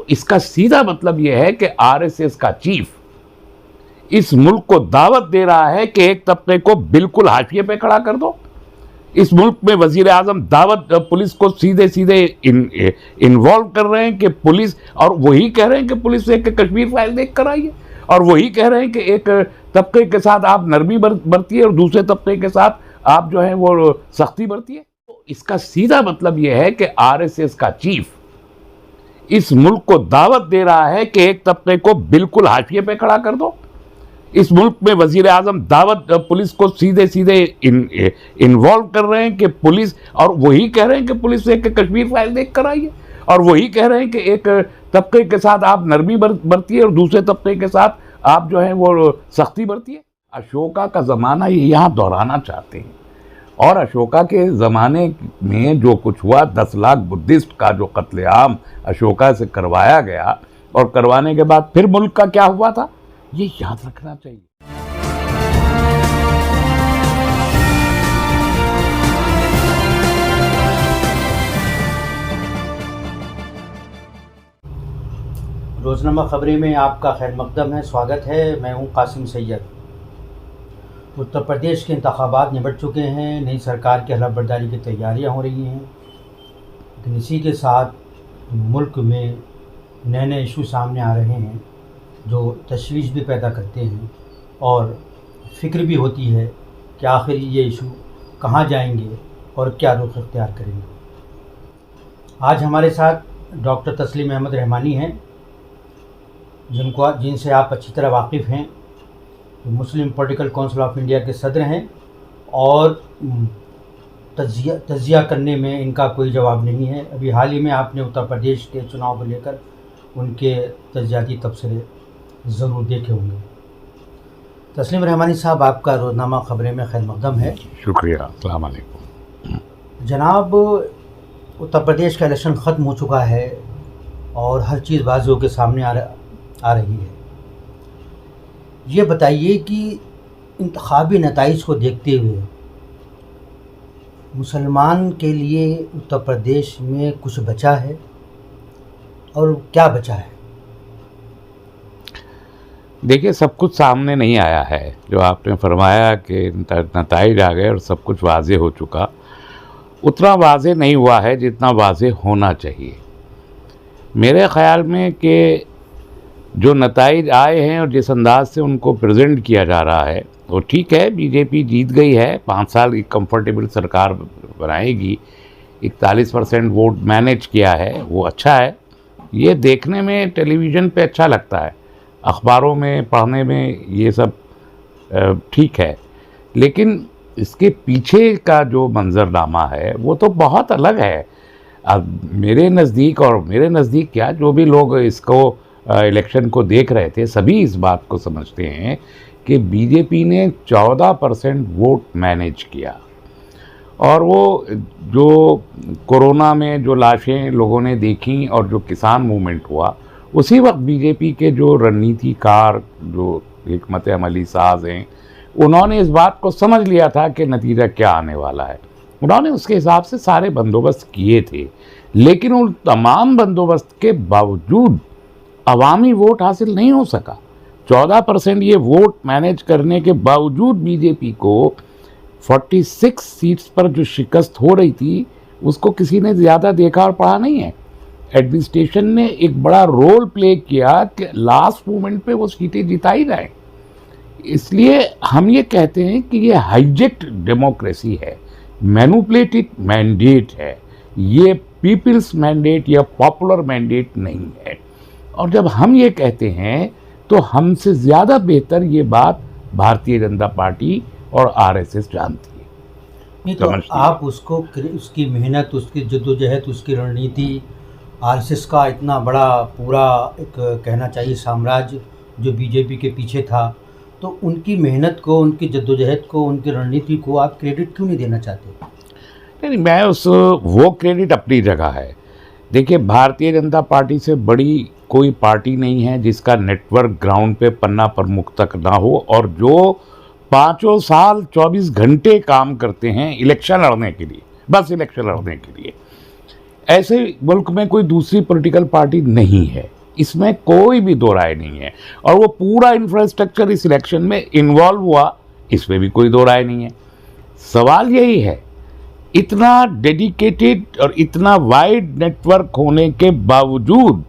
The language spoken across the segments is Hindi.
इसका सीधा मतलब यह है कि आरएसएस का चीफ इस मुल्क को दावत दे रहा है कि एक तबके को बिल्कुल हाशिए पे खड़ा कर दो। इस मुल्क में वजीर आजम दावत पुलिस को सीधे सीधे इन्वॉल्व कर रहे हैं कि पुलिस, और वही कह रहे हैं कि पुलिस से कश्मीर फाइल देख कर आइए, और वही कह रहे हैं कि एक तबके के साथ आप नरमी बरतिए और दूसरे तबके के साथ आप जो है वो सख्ती बरतिए। तो इसका सीधा मतलब यह है कि आरएसएस का चीफ इस मुल्क को दावत दे रहा है कि एक तबके को बिल्कुल हाशिए पे खड़ा कर दो। इस मुल्क में वजीर आजम दावत पुलिस को सीधे सीधे इन्वॉल्व कर रहे हैं कि पुलिस, और वही कह रहे हैं कि पुलिस से कश्मीर फाइल देख कर आइए, और वही कह रहे हैं कि एक तबके के साथ आप नरमी बरतिए और दूसरे तबके के साथ आप जो है वो सख्ती बरतिए। अशोका का ज़माना ये यहाँ दोहराना चाहते हैं, और अशोका के ज़माने में जो कुछ हुआ, 10 लाख बुद्धिस्ट का जो कत्लेआम अशोका से करवाया गया, और करवाने के बाद फिर मुल्क का क्या हुआ था, ये याद रखना चाहिए। रोज़नामा ख़बरें में आपका खैर मकदम है, स्वागत है। मैं हूं कासिम सैयद। उत्तर प्रदेश के इंतखाबात निबट चुके हैं, नई सरकार की हलफबर्दारी की तैयारियां हो रही हैं, लेकिन इसी के साथ मुल्क में नए नए इशू सामने आ रहे हैं जो तशवीश भी पैदा करते हैं, और फ़िक्र भी होती है कि आखिर ये इशू कहाँ जाएंगे और क्या रुख इख्तियार करेंगे। आज हमारे साथ डॉक्टर तस्लीम अहमद रहमानी हैं, जिनसे आप अच्छी तरह वाकिफ़ हैं। तो मुस्लिम पॉलिटिकल काउंसिल ऑफ इंडिया के सदर हैं, और तज्जिया करने में इनका कोई जवाब नहीं है। अभी हाल ही में आपने उत्तर प्रदेश के चुनाव को लेकर उनके तज्जियाती तबसरे ज़रूर देखे होंगे। तस्लीम रहमानी साहब, आपका रोज़नामा ख़बरें में खैर मकदम है। शुक्रिया। अस्सलाम वालेकुम। जनाब, उत्तर प्रदेश का इलेक्शन ख़त्म हो चुका है और हर चीज़ वाज़ेह के सामने आ रही है। ये बताइए कि इंतखाबी नताइज को देखते हुए मुसलमान के लिए उत्तर प्रदेश में कुछ बचा है, और क्या बचा है? देखिए, सब कुछ सामने नहीं आया है। जो आपने फरमाया कि नताइज आ गए और सब कुछ वाज़े हो चुका, उतना वाज़े नहीं हुआ है जितना वाज़े होना चाहिए मेरे ख़्याल में। कि जो नताइज आए हैं और जिस अंदाज से उनको प्रेजेंट किया जा रहा है वो ठीक है। बीजेपी जीत गई है, 5 साल की कंफर्टेबल सरकार बनाएगी, 41% वोट मैनेज किया है, वो अच्छा है। ये देखने में टेलीविज़न पे अच्छा लगता है, अखबारों में पढ़ने में ये सब ठीक है, लेकिन इसके पीछे का जो मंजरनामा है वो तो बहुत अलग है। अब मेरे नज़दीक क्या, जो भी लोग इसको इलेक्शन को देख रहे थे, सभी इस बात को समझते हैं कि बीजेपी ने 14% वोट मैनेज किया, और वो जो कोरोना में जो लाशें लोगों ने देखी और जो किसान मूवमेंट हुआ, उसी वक्त बीजेपी के जो रणनीतिकार, जो हिकमत अमली साज हैं, उन्होंने इस बात को समझ लिया था कि नतीजा क्या आने वाला है। उन्होंने उसके हिसाब से सारे बंदोबस्त किए थे, लेकिन उन तमाम बंदोबस्त के बावजूद अवामी वोट हासिल नहीं हो सका। 14% ये वोट मैनेज करने के बावजूद बीजेपी को 46 सीट्स पर जो शिकस्त हो रही थी, उसको किसी ने ज़्यादा देखा और पढ़ा नहीं है। एडमिनिस्ट्रेशन ने एक बड़ा रोल प्ले किया कि लास्ट मोमेंट पे वो सीटें जिताई जाएं। इसलिए हम ये कहते हैं कि ये हाईजेक्ट डेमोक्रेसी है, मैनिपुलेटेड मैंडेट है, ये पीपल्स मैंडेट या पॉपुलर मैंडेट नहीं है। और जब हम ये कहते हैं तो हमसे ज़्यादा बेहतर ये बात भारतीय जनता पार्टी और आरएसएस जानती है। नहीं तो आप उसकी मेहनत, उसकी जद्दोजहद, उसकी रणनीति, आरएसएस का इतना बड़ा पूरा एक कहना चाहिए साम्राज्य जो बीजेपी के पीछे था, तो उनकी मेहनत को, उनकी जद्दोजहद को, उनकी रणनीति को आप क्रेडिट क्यों नहीं देना चाहते? नहीं, मैं वो क्रेडिट अपनी जगह है। देखिए, भारतीय जनता पार्टी से बड़ी कोई पार्टी नहीं है जिसका नेटवर्क ग्राउंड पे पन्ना प्रमुख तक ना हो, और जो 5 साल 24 घंटे काम करते हैं इलेक्शन लड़ने के लिए, बस इलेक्शन लड़ने के लिए। ऐसे मुल्क में कोई दूसरी पॉलिटिकल पार्टी नहीं है। इसमें कोई भी दो राय नहीं है। और वो पूरा इंफ्रास्ट्रक्चर इस इलेक्शन में इन्वॉल्व हुआ, इसमें भी कोई दो राय नहीं है। सवाल यही है, इतना डेडिकेटेड और इतना वाइड नेटवर्क होने के बावजूद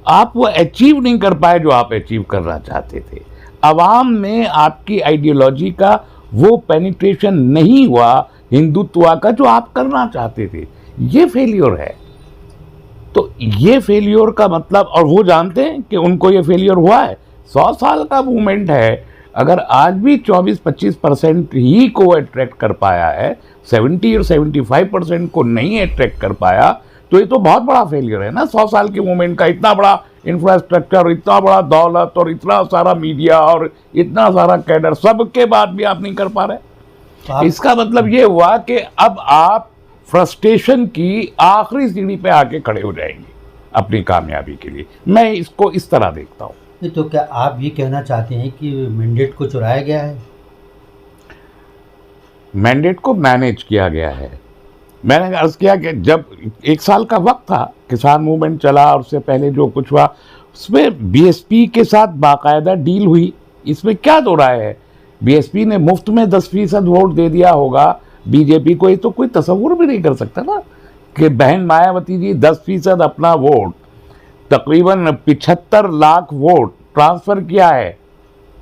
आप वो अचीव नहीं कर पाए जो आप अचीव करना चाहते थे। अवाम में आपकी आइडियोलॉजी का वो पेनिट्रेशन नहीं हुआ हिंदुत्व का जो आप करना चाहते थे। ये फेलियर है। तो ये फेलियर का मतलब, और वो जानते हैं कि उनको ये फेलियर हुआ है। 100 साल का मूवमेंट है, अगर आज भी 24-25% ही को अट्रैक्ट कर पाया है, 70 और 75% को नहीं अट्रैक्ट कर पाया, तो ये तो बहुत बड़ा फेलियर है ना। 100 साल के मूवमेंट का इतना बड़ा इंफ्रास्ट्रक्चर, इतना बड़ा दौलत और इतना सारा मीडिया और इतना सारा कैडर, सबके बाद भी आप नहीं कर पा रहे। इसका मतलब ये हुआ कि अब आप फ्रस्ट्रेशन की आखिरी सीढ़ी पे आके खड़े हो जाएंगे अपनी कामयाबी के लिए। मैं इसको इस तरह देखता हूँ। तो क्या आप ये कहना चाहते हैं कि मैंडेट को चुराया गया है? मैंडेट को मैनेज किया गया है। मैंने अर्ज किया कि जब 1 साल का वक्त था, किसान मूवमेंट चला और उससे पहले जो कुछ हुआ, उसमें बीएसपी के साथ बाकायदा डील हुई। इसमें क्या दो राय है? बीएसपी ने मुफ्त में 10% वोट दे दिया होगा बीजेपी को। ये तो कोई तसव्वुर भी नहीं कर सकता ना कि बहन मायावती जी 10% अपना वोट, तकरीबन 75 लाख वोट ट्रांसफ़र किया है।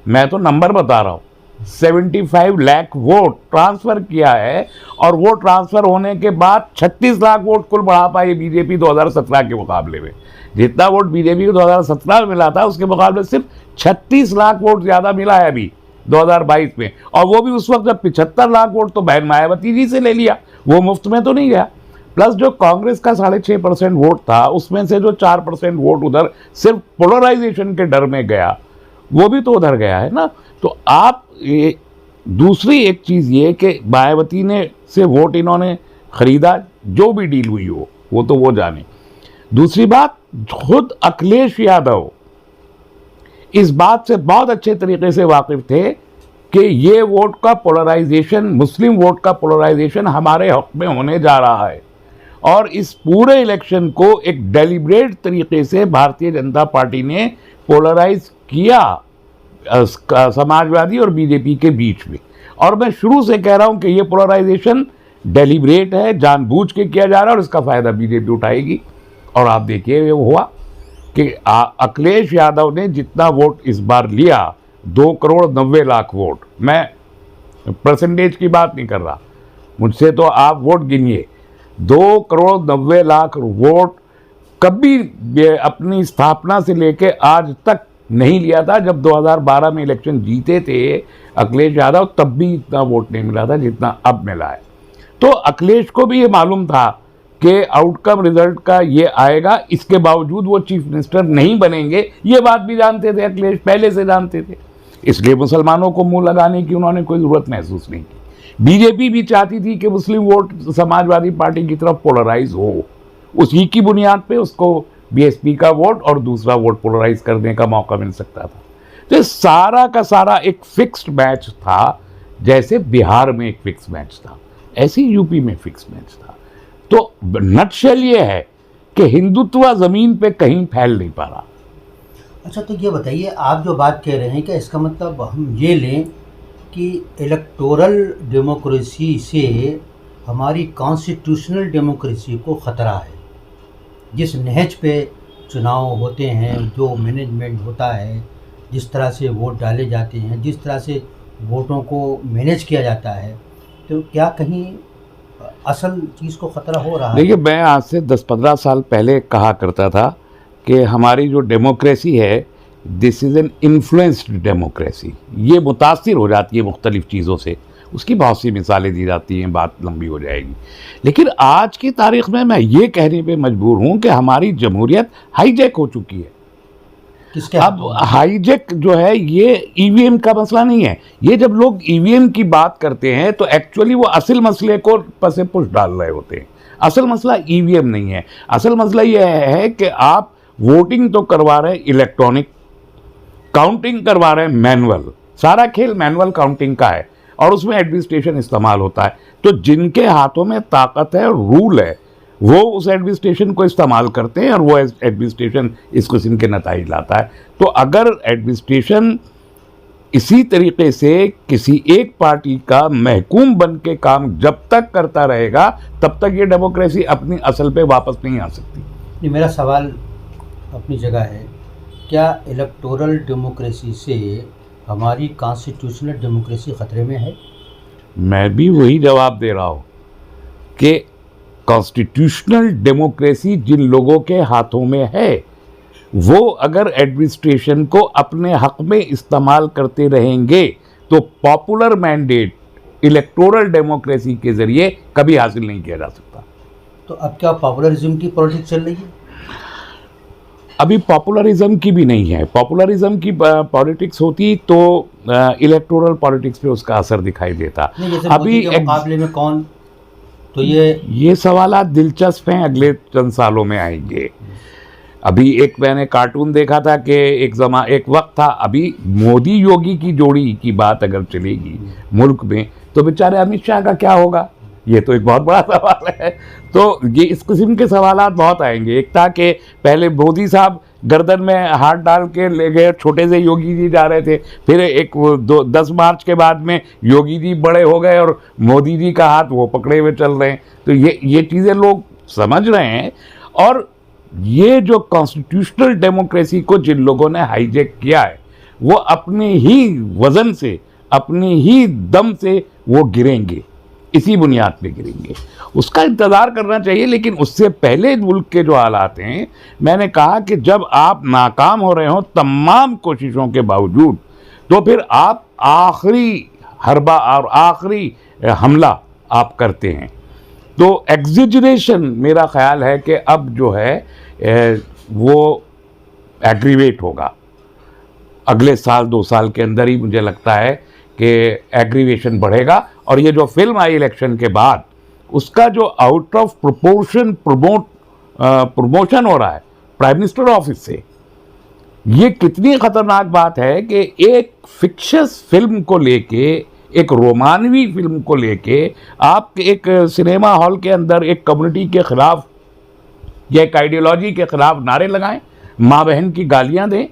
मैं तो नंबर बता रहा हूँ, 75 लाख वोट ट्रांसफ़र किया है। और वो ट्रांसफ़र होने के बाद 36 लाख वोट कुल बढ़ा पाई बीजेपी 2017 के मुकाबले में। जितना वोट बीजेपी को 2017 में मिला था, उसके मुकाबले सिर्फ 36 लाख वोट ज़्यादा मिला है अभी 2022 में। और वो भी उस वक्त जब 75 लाख वोट तो बहन मायावती जी से ले लिया, वो मुफ्त में तो नहीं गया। प्लस जो कांग्रेस का 6.5% वोट था, उसमें से जो 4% वोट उधर सिर्फ पोलराइजेशन के डर में गया, वो भी तो उधर गया है ना। तो आप ये दूसरी एक चीज़ ये कि मायावती ने से वोट इन्होंने खरीदा, जो भी डील हुई हो वो तो वो जाने। दूसरी बात, खुद अखिलेश यादव इस बात से बहुत अच्छे तरीके से वाकिफ थे कि ये वोट का पोलराइजेशन, मुस्लिम वोट का पोलराइजेशन हमारे हक में होने जा रहा है। और इस पूरे इलेक्शन को एक डेलिब्रेट तरीके से भारतीय जनता पार्टी ने पोलराइज किया समाजवादी और बीजेपी के बीच में। और मैं शुरू से कह रहा हूं कि ये पोलराइजेशन डेलिब्रेट है, जानबूझ के किया जा रहा है और इसका फ़ायदा बीजेपी उठाएगी। और आप देखिए ये हुआ कि अखिलेश यादव ने जितना वोट इस बार लिया, 2,90,00,000 वोट, मैं परसेंटेज की बात नहीं कर रहा, मुझसे तो आप वोट गिनिए, 2,90,00,000 वोट कभी अपनी स्थापना से लेके आज तक नहीं लिया था। जब 2012 में इलेक्शन जीते थे अखिलेश यादव, तब भी इतना वोट नहीं मिला था जितना अब मिला है। तो अखिलेश को भी ये मालूम था कि आउटकम रिजल्ट का ये आएगा, इसके बावजूद वो चीफ मिनिस्टर नहीं बनेंगे। ये बात भी जानते थे अखिलेश, पहले से जानते थे। इसलिए मुसलमानों को मुंह लगाने की उन्होंने कोई ज़रूरत महसूस नहीं की। बीजेपी भी चाहती थी कि मुस्लिम वोट समाजवादी पार्टी की तरफ पोलराइज हो, उसी की बुनियाद पे उसको बीएसपी का वोट और दूसरा वोट पोलराइज करने का मौका मिल सकता था। तो सारा का सारा एक फिक्स्ड मैच था। जैसे बिहार में एक फिक्स मैच था, ऐसे ही यूपी में फिक्स मैच था। तो नटशेल ये है कि हिंदुत्व ज़मीन पे कहीं फैल नहीं पा रहा। अच्छा, तो ये बताइए, आप जो बात कह रहे हैं, क्या इसका मतलब हम ये लें कि इलेक्टोरल डेमोक्रेसी से हमारी कॉन्स्टिट्यूशनल डेमोक्रेसी को ख़तरा है? जिस नहज पे चुनाव होते हैं, जो मैनेजमेंट होता है, जिस तरह से वोट डाले जाते हैं, जिस तरह से वोटों को मैनेज किया जाता है, तो क्या कहीं असल चीज़ को ख़तरा हो रहा है? देखिए, मैं आज से 10-15 साल पहले कहा करता था कि हमारी जो डेमोक्रेसी है, this is an influenced democracy. ये मुतासिर हो जाती है मुख्तलिफ़ चीज़ों से। उसकी बहुत सी मिसालें दी जाती हैं, बात लंबी हो जाएगी। लेकिन आज की तारीख में मैं ये कहने पे मजबूर हूँ कि हमारी जमहूरियत हाईजैक हो चुकी है। अब हाईजैक जो है, ये ईवीएम का मसला नहीं है। ये जब लोग ईवीएम की बात करते हैं तो एक्चुअली वो असल मसले को पसे पुश डाल रहे होते हैं। असल मसला ईवीएम नहीं है। असल मसला ये है कि आप वोटिंग तो करवा रहे हैं इलेक्ट्रॉनिक, काउंटिंग करवा रहे हैं मैनुअल। सारा खेल मैनुअल काउंटिंग का है और उसमें एडमिनिस्ट्रेशन इस्तेमाल होता है। तो जिनके हाथों में ताकत है, रूल है, वो उस एडमिनिस्ट्रेशन को इस्तेमाल करते हैं और वो एडमिनिस्ट्रेशन इस किस्म के नताइज लाता है। तो अगर एडमिनिस्ट्रेशन इसी तरीके से किसी एक पार्टी का महकूम बन के काम जब तक करता रहेगा तब तक ये डेमोक्रेसी अपनी असल पे वापस नहीं आ सकती। नहीं, मेरा सवाल अपनी जगह है, क्या इलेक्टोरल डेमोक्रेसी से हमारी कॉन्स्टिट्यूशनल डेमोक्रेसी खतरे में है? मैं भी वही जवाब दे रहा हूँ कि कॉन्स्टिट्यूशनल डेमोक्रेसी जिन लोगों के हाथों में है वो अगर एडमिनिस्ट्रेशन को अपने हक में इस्तेमाल करते रहेंगे तो पॉपुलर मैंडेट इलेक्टोरल डेमोक्रेसी के जरिए कभी हासिल नहीं किया जा सकता। तो अब क्या पॉपुलरिज्म की पॉलिटिक्स चल रही है? अभी पॉपुलरिज्म की भी नहीं है। पॉपुलरिज्म की पॉलिटिक्स होती तो इलेक्टोरल पॉलिटिक्स पे उसका असर दिखाई देता। नहीं, जैसे अभी मोदी के मुकाबले में कौन, तो ये सवालात दिलचस्प हैं, अगले चंद सालों में आएंगे। अभी एक मैंने कार्टून देखा था कि एक वक्त था, अभी मोदी योगी की जोड़ी की बात अगर चलेगी मुल्क में तो बेचारे अमित शाह का क्या होगा, ये तो एक बहुत बड़ा सवाल है। तो ये इस किस्म के सवालात बहुत आएंगे। एक था कि पहले मोदी साहब गर्दन में हाथ डाल के ले गए, छोटे से योगी जी जा रहे थे, फिर 10 मार्च के बाद में योगी जी बड़े हो गए और मोदी जी का हाथ वो पकड़े हुए चल रहे हैं। तो ये चीज़ें लोग समझ रहे हैं। और ये जो कॉन्स्टिट्यूशनल डेमोक्रेसी को जिन लोगों ने हाईजैक किया है वो अपने ही वजन से, अपने ही दम से वो गिरेंगे, इसी बुनियाद पे गिरेंगे। उसका इंतज़ार करना चाहिए। लेकिन उससे पहले मुल्क के जो हालात हैं, मैंने कहा कि जब आप नाकाम हो रहे हो तमाम कोशिशों के बावजूद, तो फिर आप आखिरी हरबा और आखिरी हमला आप करते हैं। तो एग्जिजरेशन मेरा ख्याल है कि अब जो है वो एग्रीवेट होगा। अगले साल 2 साल के अंदर ही मुझे लगता है कि एग्रीवेशन बढ़ेगा। और ये जो फिल्म आई इलेक्शन के बाद, उसका जो आउट ऑफ प्रोपोर्शन प्रमोशन हो रहा है प्राइम मिनिस्टर ऑफिस से, ये कितनी ख़तरनाक बात है कि एक फिक्शस फिल्म को लेके, एक रोमानवी फिल्म को लेके आप एक सिनेमा हॉल के अंदर एक कम्युनिटी के ख़िलाफ़ या एक आइडियोलॉजी के ख़िलाफ़ नारे लगाएं, माँ बहन की गालियाँ दें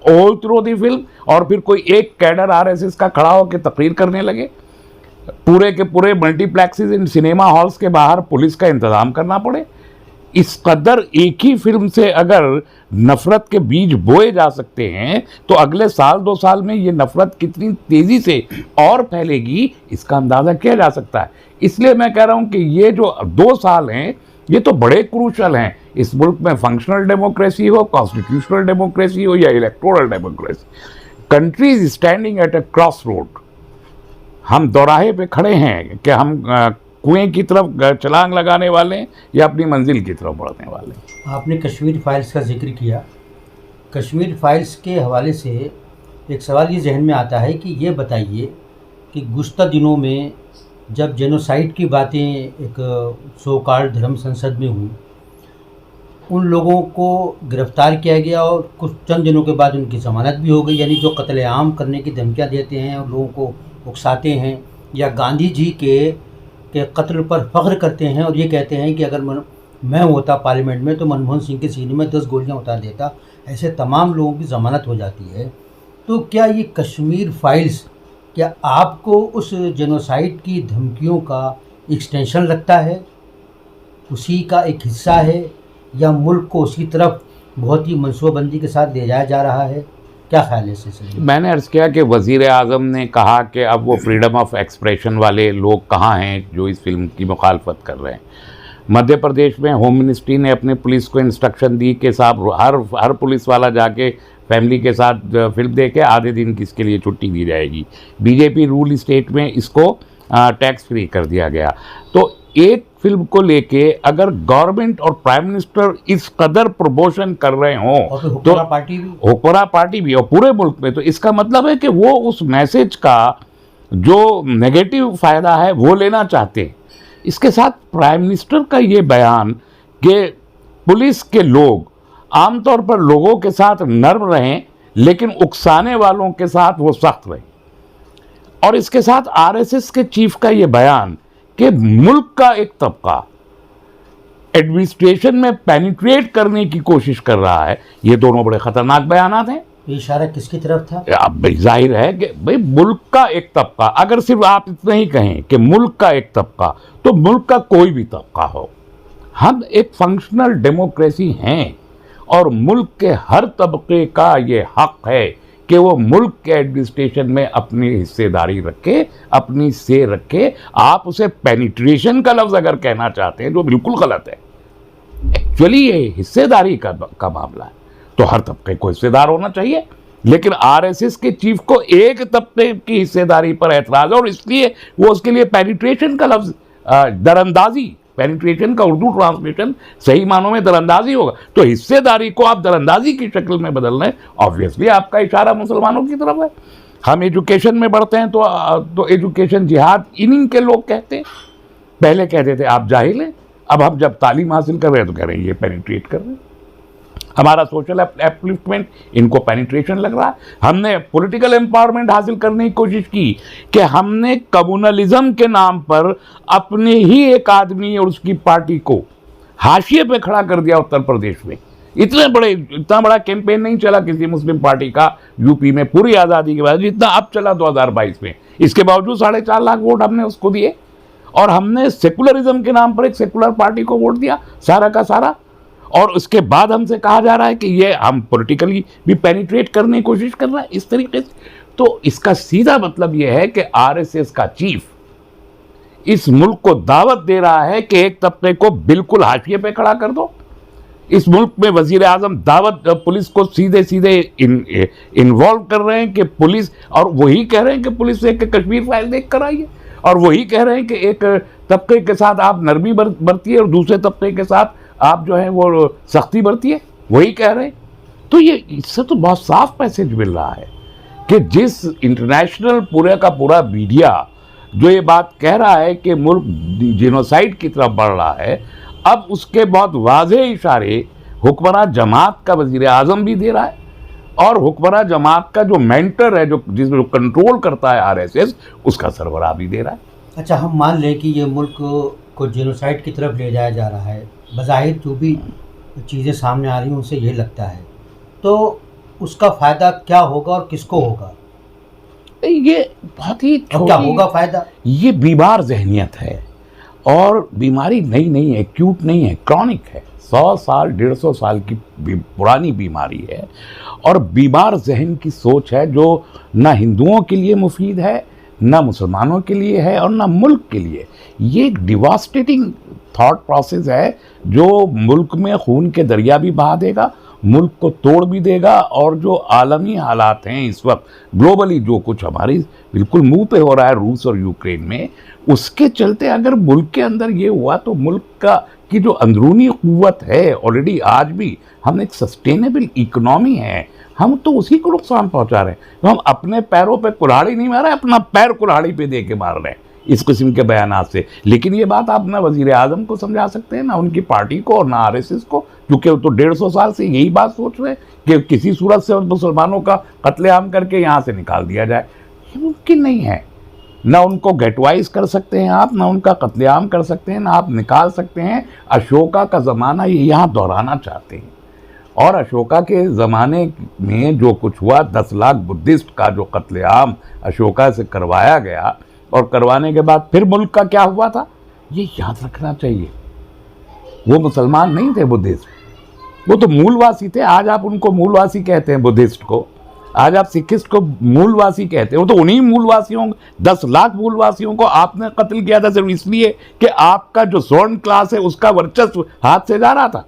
ऑल थ्रू दी फिल्म, और फिर कोई एक कैडर आरएसएस का खड़ा होकर तकरीर करने लगे। पूरे के पूरे मल्टीप्लेक्सेस इन सिनेमा हॉल्स के बाहर पुलिस का इंतज़ाम करना पड़े। इस कदर एक ही फिल्म से अगर नफ़रत के बीज बोए जा सकते हैं तो अगले साल 2 साल में ये नफ़रत कितनी तेज़ी से और फैलेगी, इसका अंदाज़ा किया जा सकता है। इसलिए मैं कह रहा हूँ कि ये जो 2 साल हैं ये तो बड़े क्रूशल हैं इस मुल्क में, फंक्शनल डेमोक्रेसी हो, कॉन्स्टिट्यूशनल डेमोक्रेसी हो या electoral democracy. Country is standing at a cross road. हम दोराहे पे खड़े हैं कि हम कुएं की तरफ छलांग लगाने वाले हैं या अपनी मंजिल की तरफ बढ़ने वाले हैं। आपने कश्मीर फाइल्स का जिक्र किया। कश्मीर फाइल्स के हवाले से एक सवाल ये जहन में आता है कि ये बताइए कि गुज़श्ता दिनों में जब जेनोसाइड की बातें एक सो कॉल्ड धर्म संसद में हुई, उन लोगों को गिरफ़्तार किया गया और कुछ चंद दिनों के बाद उनकी ज़मानत भी हो गई। यानी जो कत्लेआम करने की धमकियाँ देते हैं और लोगों को उकसाते हैं, या गांधी जी के कत्ल पर फ़ख्र करते हैं और ये कहते हैं कि अगर मैं होता पार्लियामेंट में तो मनमोहन सिंह के सीने में 10 गोलियां उतार देता, ऐसे तमाम लोगों की ज़मानत हो जाती है। तो क्या ये कश्मीर फाइल्स, क्या आपको उस जेनोसाइड की धमकियों का एक्सटेंशन लगता है, उसी का एक हिस्सा है, या मुल्क को उसी तरफ बहुत ही मनसूबाबंदी के साथ ले जाया जा रहा है? क्या ख्याल है इससे? मैंने अर्ज़ किया कि वज़ीर आज़म ने कहा कि अब वो फ्रीडम ऑफ एक्सप्रेशन वाले लोग कहाँ हैं जो इस फिल्म की मुखालफत कर रहे हैं। मध्य प्रदेश में होम मिनिस्ट्री ने अपने पुलिस को इंस्ट्रक्शन दी कि साहब हर पुलिस वाला जाके फैमिली के साथ फिल्म देखे, आधे दिन की इसके लिए छुट्टी दी जाएगी। बीजेपी रूल स्टेट में इसको टैक्स फ्री कर दिया गया। तो एक फिल्म को लेके अगर गवर्नमेंट और प्राइम मिनिस्टर इस कदर प्रमोशन कर रहे हों तो हुक्मरान पार्टी भी और पूरे मुल्क में, तो इसका मतलब है कि वो उस मैसेज का जो नेगेटिव फ़ायदा है वो लेना चाहते हैं। इसके साथ प्राइम मिनिस्टर का ये बयान कि पुलिस के लोग आमतौर पर लोगों के साथ नर्म रहें लेकिन उकसाने वालों के साथ वो सख्त रहें, और इसके साथ आरएसएस के चीफ का ये बयान कि मुल्क का एक तबका एडमिनिस्ट्रेशन में पेनिट्रेट करने की कोशिश कर रहा है। ये दोनों बड़े खतरनाक बयानात हैं। इशारा किसकी तरफ था? अब भाई जाहिर है कि भाई मुल्क का एक तबका, अगर सिर्फ आप इतना ही कहें कि मुल्क का एक तबका, तो मुल्क का कोई भी तबका हो, हम एक फंक्शनल डेमोक्रेसी हैं और मुल्क के हर तबके का ये हक है कि वो मुल्क के एडमिनिस्ट्रेशन में अपनी हिस्सेदारी रखे, अपनी से रखे। आप उसे पेनिट्रेशन का लफ्ज़ अगर कहना चाहते हैं जो बिल्कुल गलत है, एक्चुअली ये हिस्सेदारी का मामला है, तो हर तबके को हिस्सेदार होना चाहिए। लेकिन आरएसएस के चीफ को एक तबके की हिस्सेदारी पर एतराज़ है और इसलिए वो उसके लिए पेनिट्रेशन का लफ्ज़, दरअंदाजी, पेनिट्रेशन का उर्दू ट्रांसलेशन सही मानों में दरअंदाजी होगा, तो हिस्सेदारी को आप दरअंदाजी की शक्ल में बदल रहे हैं। ऑब्वियसली आपका इशारा मुसलमानों की तरफ है। हम एजुकेशन में बढ़ते हैं तो एजुकेशन जिहाद इन्हीं के लोग कहते हैं। पहले कहते थे आप जाहिल हैं, अब हम जब तालीम हासिल कर रहे हैं तो कह रहे हैं ये पेनिट्रेट कर रहे हैं। हमारा सोशल अपलिफ्टमेंट इनको पेनिट्रेशन लग रहा है। हमने पॉलिटिकल एम्पावरमेंट हासिल करने की कोशिश की कि हमने कम्युनलिज्म के नाम पर अपने ही एक आदमी और उसकी पार्टी को हाशिए पे खड़ा कर दिया उत्तर प्रदेश में। इतना बड़ा कैंपेन नहीं चला किसी मुस्लिम पार्टी का यूपी में पूरी आज़ादी के बाद जितना अब चला 2022 में। इसके बावजूद 4.5 लाख वोट हमने उसको दिए और हमने सेकुलरिज्म के नाम पर एक सेकुलर पार्टी को वोट दिया सारा का सारा। और उसके बाद हमसे कहा जा रहा है कि ये हम पॉलिटिकली भी पेनिट्रेट करने की कोशिश कर रहा है इस तरीके से। तो इसका सीधा मतलब ये है कि आरएसएस का चीफ इस मुल्क को दावत दे रहा है कि एक तबके को बिल्कुल हाशिए पे खड़ा कर दो। इस मुल्क में वजीर आजम दावत पुलिस को सीधे सीधे इन्वॉल्व कर रहे हैं कि पुलिस, और वही कह रहे हैं कि पुलिस से कश्मीर फाइल देख कर आइए, और वही कह रहे हैं कि एक तबके के साथ आप नरमी बरतिए और दूसरे तबके के साथ आप जो है वो सख्ती बरतिए, वही कह रहे हैं। तो ये इससे तो बहुत साफ मैसेज मिल रहा है कि जिस इंटरनेशनल पूरे का पूरा मीडिया जो ये बात कह रहा है कि मुल्क जेनोसाइड की तरफ बढ़ रहा है, अब उसके बहुत वाज़ेह इशारे हुक्मरान जमात का वज़ीर आज़म भी दे रहा है और हुक्मरान जमात का जो मेंटर है, जो जिसमें कंट्रोल करता है आरएसएस, उसका सरबराह भी दे रहा है। अच्छा, हम मान लें कि ये मुल्क को जेनोसाइड की तरफ ले जाया जा रहा है, बज़ाहिर जो भी चीज़ें सामने आ रही हैं उनसे ये लगता है, तो उसका फ़ायदा क्या होगा और किसको होगा? ये बहुत ही क्या होगा फ़ायदा? ये बीमार जहनियत है और बीमारी नई नहीं है, एक्यूट नहीं है, क्रॉनिक है। 100 साल 150 साल की पुरानी बीमारी है और बीमार जहन की सोच है जो ना हिंदुओं के लिए मुफीद है, ना मुसलमानों के लिए है और ना मुल्क के लिए। ये एक डिवास्टेटिंग थॉट प्रोसेस है जो मुल्क में खून के दरिया भी बहा देगा, मुल्क को तोड़ भी देगा। और जो आलमी हालात हैं इस वक्त ग्लोबली, जो कुछ हमारी बिल्कुल मुंह पे हो रहा है रूस और यूक्रेन में, उसके चलते अगर मुल्क के अंदर ये हुआ तो मुल्क की जो अंदरूनी क़ुव्वत है, ऑलरेडी आज भी हम एक सस्टेनेबल इकनॉमी है, हम तो उसी को नुकसान पहुंचा रहे हैं। तो हम अपने पैरों पे कुल्हाड़ी नहीं मार रहे, अपना पैर कुल्हाड़ी पे दे के मार रहे हैं इस किस्म के बयानात से। लेकिन ये बात आप ना वज़ीर आज़म को समझा सकते हैं, ना उनकी पार्टी को और ना आरएसएस को, क्योंकि वो तो 150 साल से यही बात सोच रहे हैं कि किसी सूरत से मुसलमानों का कत्लेआम करके यहाँ से निकाल दिया जाए। ये मुमकिन नहीं है। ना उनको गेटवाइज कर सकते हैं आप, ना उनका कत्लेआम कर सकते हैं, ना आप निकाल सकते हैं। अशोका का ज़माना ये यहाँ दोहराना चाहते हैं और अशोका के ज़माने में जो कुछ हुआ, 10 लाख बुद्धिस्ट का जो कत्लेआम अशोका से करवाया गया और करवाने के बाद फिर मुल्क का क्या हुआ था, ये याद रखना चाहिए। वो मुसलमान नहीं थे बुद्धिस्ट, वो तो मूलवासी थे। आज आप उनको मूलवासी कहते हैं बुद्धिस्ट को, आज आप सिखिस्ट को मूलवासी कहते हैं। वो तो उन्हीं मूलवासियों, 10 लाख मूलवासियों को आपने कत्ल किया था सिर्फ इसलिए कि आपका जो स्वर्ण क्लास है उसका वर्चस्व हाथ से जा रहा था।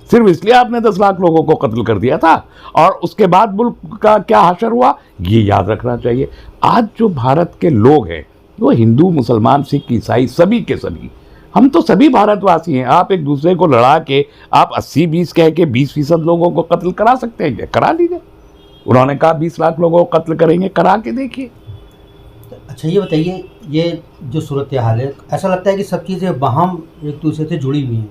सिर्फ इसलिए आपने 10 लाख लोगों को कत्ल कर दिया था और उसके बाद मुल्क का क्या हशर हुआ, ये याद रखना चाहिए। आज जो भारत के लोग हैं वो हिंदू, मुसलमान, सिख, ईसाई, सभी के सभी, हम तो सभी भारतवासी हैं। आप एक दूसरे को लड़ा के आप 80-20 कह के 20% लोगों को कत्ल करा सकते हैं, करा दीजिए। उन्होंने कहा 20 लाख लोगों को कत्ल करेंगे, करा के देखिए। अच्छा, ये बताइए, ये जो सूरत हाल है, ऐसा लगता है कि सब चीज़ें वहाँ एक दूसरे से जुड़ी हुई हैं।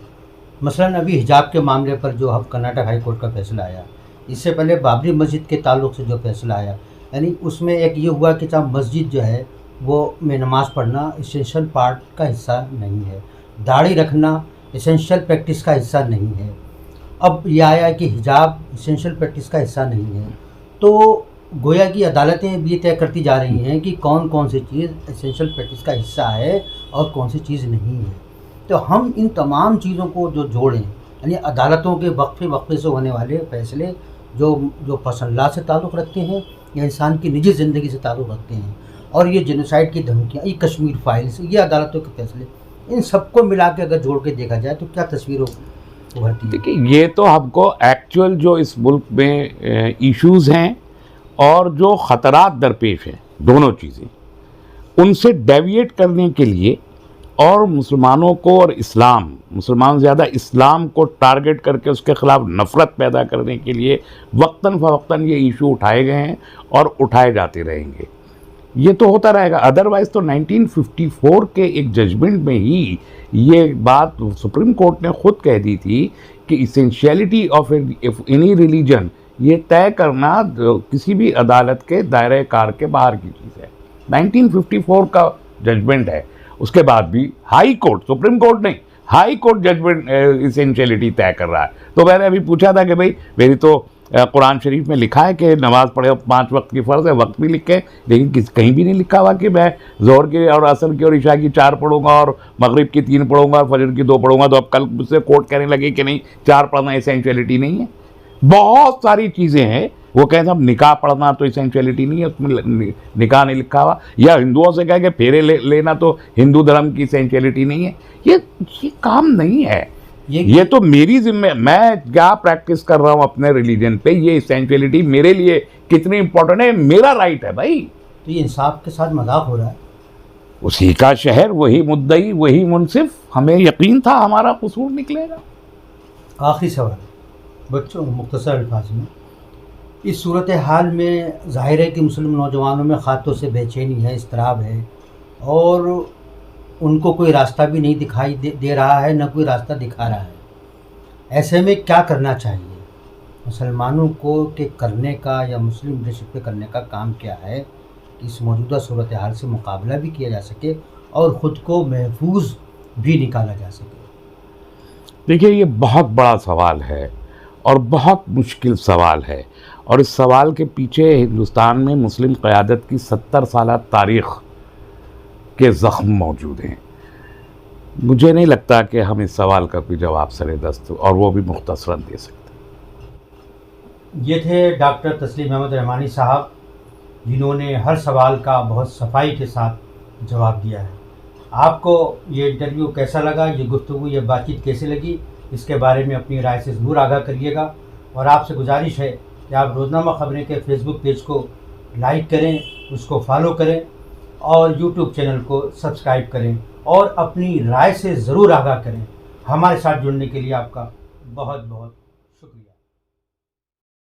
मसलन अभी हिजाब के मामले पर जो अब कर्नाटक हाई कोर्ट का फैसला आया, इससे पहले बाबरी मस्जिद के ताल्लुक से जो फैसला आया, यानी उसमें एक ये हुआ कि चाहे मस्जिद जो है वो में नमाज़ पढ़ना एसेंशियल पार्ट का हिस्सा नहीं है, दाढ़ी रखना एसेंशियल प्रैक्टिस का हिस्सा नहीं है। अब ये आया कि हिजाब एसेंशियल प्रैक्टिस का हिस्सा नहीं है, तो गोया की अदालतें भी ये तय करती जा रही हैं कि कौन कौन सी चीज़ एसेंशियल प्रैक्टिस का हिस्सा है और कौन सी चीज़ नहीं है। तो हम इन तमाम चीज़ों को जो जोड़ें, यानी अदालतों के वक्फे से होने वाले फैसले जो पसंद से ताल्लुक़ रखते हैं या इंसान की निजी ज़िंदगी से ताल्लुक़ रखते हैं, और ये जेनोसाइड की धमकियाँ, ये कश्मीर फाइल्स, ये अदालतों के फैसले, इन सबको मिला के अगर जोड़ के देखा जाए तो क्या तस्वीर उभरती है? देखिए, ये तो हमको एक्चुअल जो इस मुल्क में इश्यूज़ हैं और जो ख़तरात दरपेश हैं, दोनों चीज़ें, उनसे डेविएट करने के लिए और मुसलमानों को और मुसलमान ज़्यादा इस्लाम को टारगेट करके उसके ख़िलाफ़ नफ़रत पैदा करने के लिए वक्तन फ़वक्तन ये इशू उठाए गए हैं और उठाए जाते रहेंगे। ये तो होता रहेगा। अदरवाइज़ तो 1954 के एक जजमेंट में ही ये बात सुप्रीम कोर्ट ने ख़ुद कह दी थी कि इसेंशियलिटी ऑफ एनी रिलीजन ये तय करना किसी भी अदालत के दायरे कार के बाहर की चीज़ है। 1954 का जजमेंट है। उसके बाद भी हाई कोर्ट, सुप्रीम कोर्ट नहीं, हाई कोर्ट जजमेंट इसेंशियलिटी तय कर रहा है। तो मैंने अभी पूछा था कि भाई मेरी तो कुरान शरीफ में लिखा है कि नमाज़ पढ़े 5 वक्त की फ़र्ज़ है, वक्त भी लिखे, लेकिन कहीं भी नहीं लिखा हुआ कि मैं ज़ोहर की और असर की और इशा की 4 पढ़ूंगा और मगरिब की 3 पढ़ूंगा और फजर की 2 पढ़ूंगा। तो अब कल मुझसे कोर्ट कहने लगे कि नहीं, 4 पढ़ना इसेंशियलिटी नहीं है। बहुत सारी चीज़ें हैं, वो कहते हैं अब निकाह पढ़ना तो इसेंशियलिटी नहीं है, उसमें निकाह नहीं लिखा हुआ, या हिंदुओं से कहे कि फेरे लेना तो हिंदू धर्म की इसेंशियलिटी नहीं है। ये काम नहीं है। ये तो मेरी जिम्मे, मैं क्या प्रैक्टिस कर रहा हूँ अपने रिलीजन पे, ये इसेंशियलिटी मेरे लिए कितनी इंपॉर्टेंट है, मेरा राइट है भाई। तो ये इंसाफ के साथ मजाक हो रहा है। उसी का शहर, वही मुद्दई, वही मुनसिफ, हमें यकीन था हमारा कसूर निकलेगा। आखिरी सवाल बच्चों, मुख्तसर अल्फाज में, इस सूरत हाल में ज़ाहिर है कि मुस्लिम नौजवानों में ख़ातों से बेचैनी है, इस्तराब है, और उनको कोई रास्ता भी नहीं दिखाई दे रहा है, न कोई रास्ता दिखा रहा है। ऐसे में क्या करना चाहिए मुसलमानों को के करने का, या मुस्लिम लीडरशिप के करने का काम क्या है कि इस मौजूदा सूरत हाल से मुकाबला भी किया जा सके और ख़ुद को महफूज भी निकाला जा सके? देखिए, ये बहुत बड़ा सवाल है और बहुत मुश्किल सवाल है, और इस सवाल के पीछे हिंदुस्तान में मुस्लिम क़यादत की 70 साल तारीख़ के ज़ख्म मौजूद हैं। मुझे नहीं लगता कि हम इस सवाल का कोई जवाब सरेदस्त और वो भी मुख्तसरन दे सकते। ये थे डॉक्टर तस्लीम अहमद रहमानी साहब, जिन्होंने हर सवाल का बहुत सफाई के साथ जवाब दिया है। आपको ये इंटरव्यू कैसा लगा, ये गुफ्तगू, ये बातचीत कैसे लगी, इसके बारे में अपनी राय से ज़रूर आगाह करिएगा। और आपसे गुजारिश है कि आप रोज़नामा ख़बरें के फेसबुक पेज को लाइक करें, उसको फॉलो करें और यूट्यूब चैनल को सब्सक्राइब करें और अपनी राय से ज़रूर आगाह करें। हमारे साथ जुड़ने के लिए आपका बहुत बहुत शुक्रिया।